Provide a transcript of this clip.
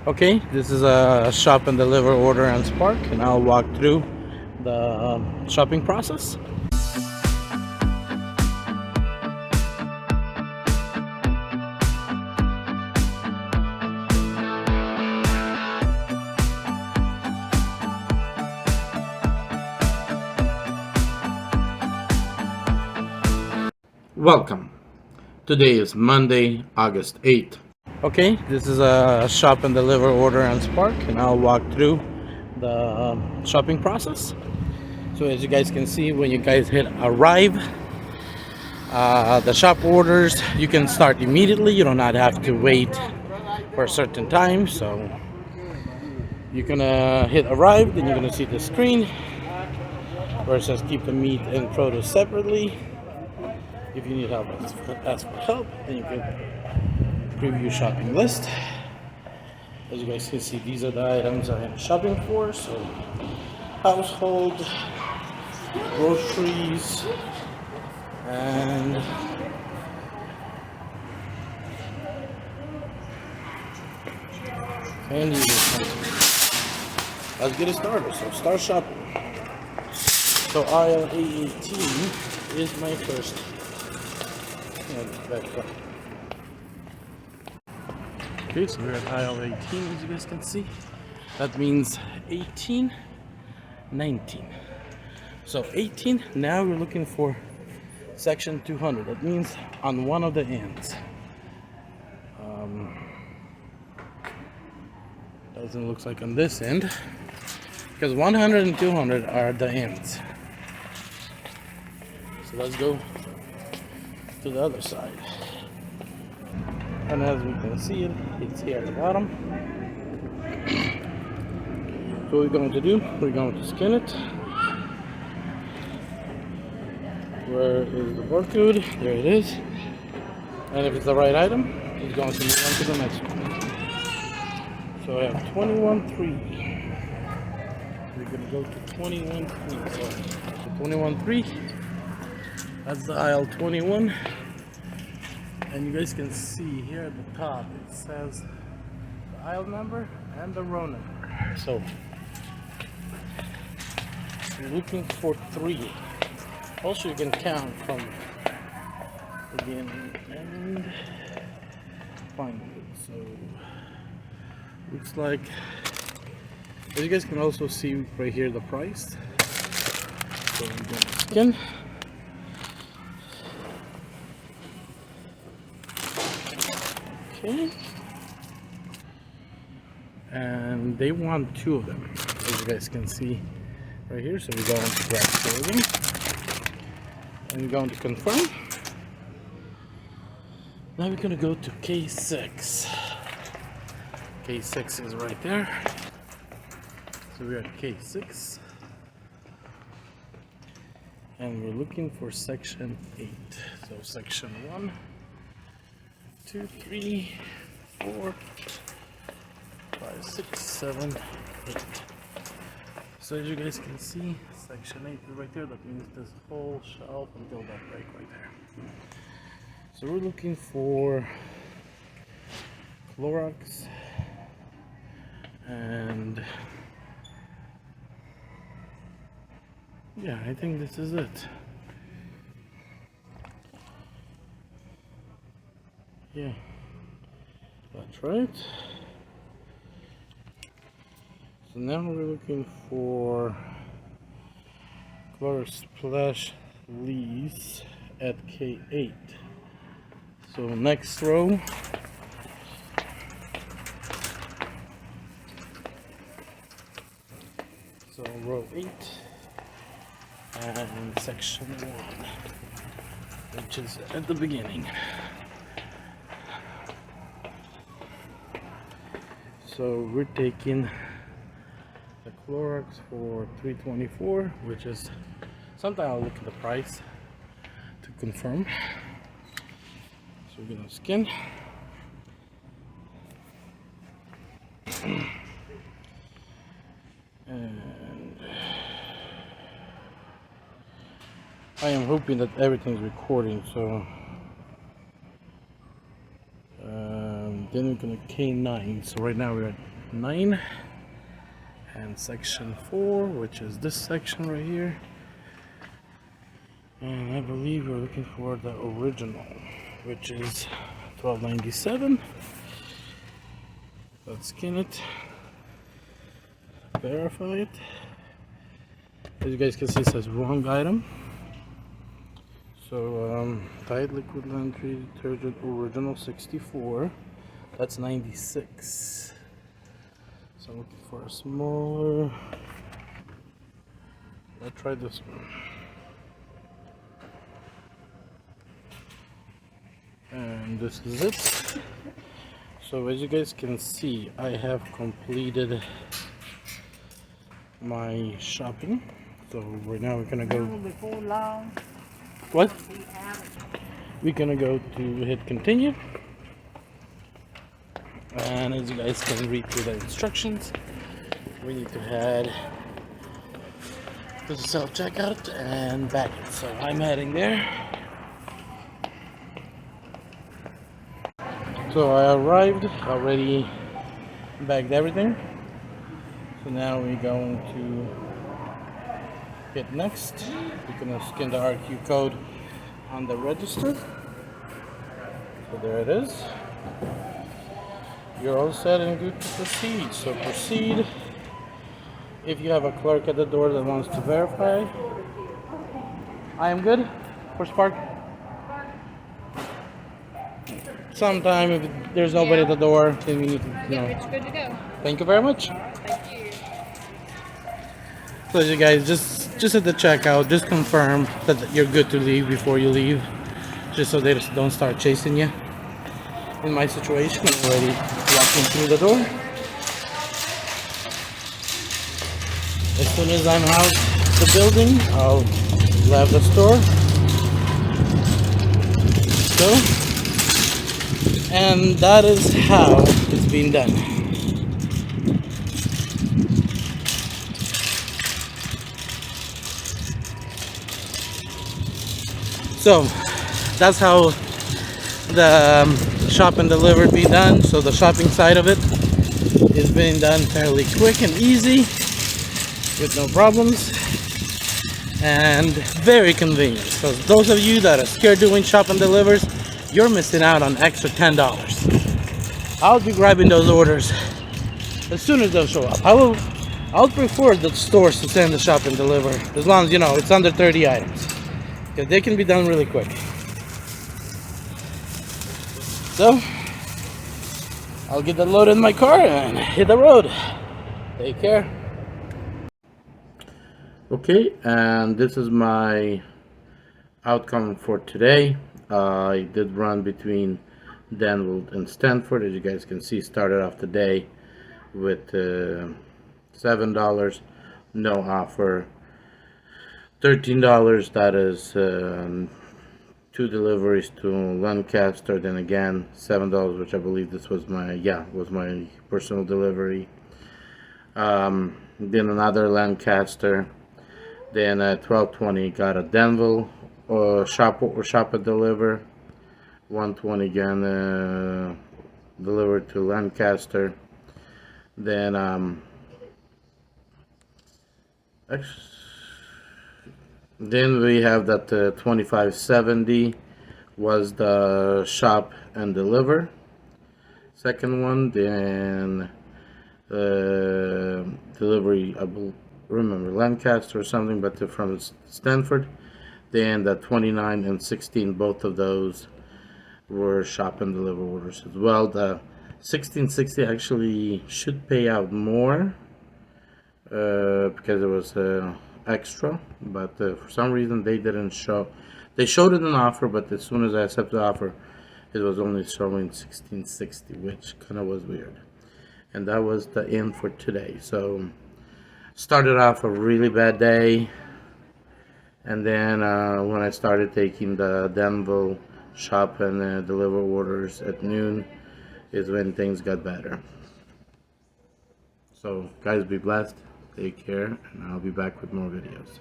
Okay, this is a shop and deliver order on Spark, and I'll walk through the shopping process. Welcome. Today is Monday, August 8th. Okay, this is a shop and deliver order on Spark, and I'll walk through the shopping process. So as you guys can see, when you guys hit arrive, the shop orders, you can start immediately. You do not have to wait for a certain time. So you're gonna hit arrive, then you're gonna see the screen where it says keep the meat and produce separately. If you need help, ask for help. Then you can preview shopping list. As you guys can see, these are the items I am shopping for. So household, groceries, and candy. Let's get it started. So start shopping. So aisle A18 is my first. Okay, so we're at aisle 18, as you guys can see. That means 18, 19. So 18, now we're looking for section 200. That means on one of the ends. Doesn't look like on this end, because 100 and 200 are the ends. So let's go to the other side. And as we can see it's here at the bottom. So what we're going to do, we're going to scan it. Where is the barcode? There it is. And if it's the right item, it's going to move on to the next one. So I have 21.3. We're going to go to 21.3. So 21.3. That's the aisle 21. And you guys can see here at the top it says the aisle number and the row number. So you're looking for 3. Also you can count from beginning and find it. So looks like, as you guys can also see right here, the price. So I'm going to scan. Okay. And they want 2 of them, as you guys can see right here. So we're going to grab 2 of them. And we're going to confirm. Now we're going to go to K6. K6 is right there. So we're at K6. And we're looking for section 8. So section 1, 2, 3, 4, 5, 6, 7, 8. So as you guys can see, section 8 is right there. That means this whole shelf until that break right there. So we're looking for Clorox and yeah, I think this is it. Yeah, that's right. So now we're looking for Clorox Splash Lease at K8. So next row. So row 8 and section 1, which is at the beginning. So we're taking the Clorox for $3.24, which is something I'll look at the price to confirm. So we're gonna scan. And I am hoping that everything's recording, so then we're gonna K9. So right now we're at 9 and section 4, which is this section right here. And I believe we're looking for the original, which is 1297. Let's scan it, verify it. As you guys can see, it says wrong item. So Tide liquid laundry detergent original 64, that's 96. So I'm looking for a smaller. Let's try this one. And this is it. So as you guys can see, I have completed my shopping. So right now we're gonna go. Before long. What? We're gonna go to hit continue. And as you guys can read through the instructions, we need to head to the self checkout and back. So I'm heading there. So I arrived, already bagged everything. So now we're going to hit next. We're gonna scan the RQ code on the register. So there it is. You're all set and good to proceed. So proceed. If you have a clerk at the door that wants to verify, I am good. Where's Park? Sometime if there's nobody at the door, then we need to, It's good to go. Thank you very much. Thank you. So you guys just at the checkout, just confirm that you're good to leave before you leave, just so they just don't start chasing you. In my situation, I'm already walking through the door. As soon as I'm out the building, I'll leave the store. So, and that is how it's being done. So that's how the shop and deliver be done. So the shopping side of it is being done fairly quick and easy with no problems and very convenient. So those of you that are scared doing shop and delivers, you're missing out on extra $10. I'll be grabbing those orders as soon as they'll show up. I'll prefer the stores to send the shop and deliver as long as it's under 30 items, because they can be done really quick. So I'll get the load in my car and hit the road. Take care. Okay, and this is my outcome for today. I did run between Danville and Stanford. As you guys can see, started off the day with $7, no offer. $13, that is 2 deliveries to Lancaster. Then again, $7, which I believe this was my personal delivery. Then another Lancaster. Then at 12:20 got a Danville shop and deliver. 120 again delivered to Lancaster. Then then we have that 2570 was the shop and deliver. Second one. Then delivery, I remember Lancaster or something, but they're from Stanford. Then the 29 and 16, both of those were shop and deliver orders as well. The 1660 actually should pay out more because it was extra, but for some reason they didn't show. They showed it in offer, but as soon as I accepted the offer, it was only showing 1660, which kind of was weird. And that was the end for today. So started off a really bad day, and then when I started taking the Danville shop and deliver orders at noon is when things got better. So guys, be blessed, take care, and I'll be back with more videos.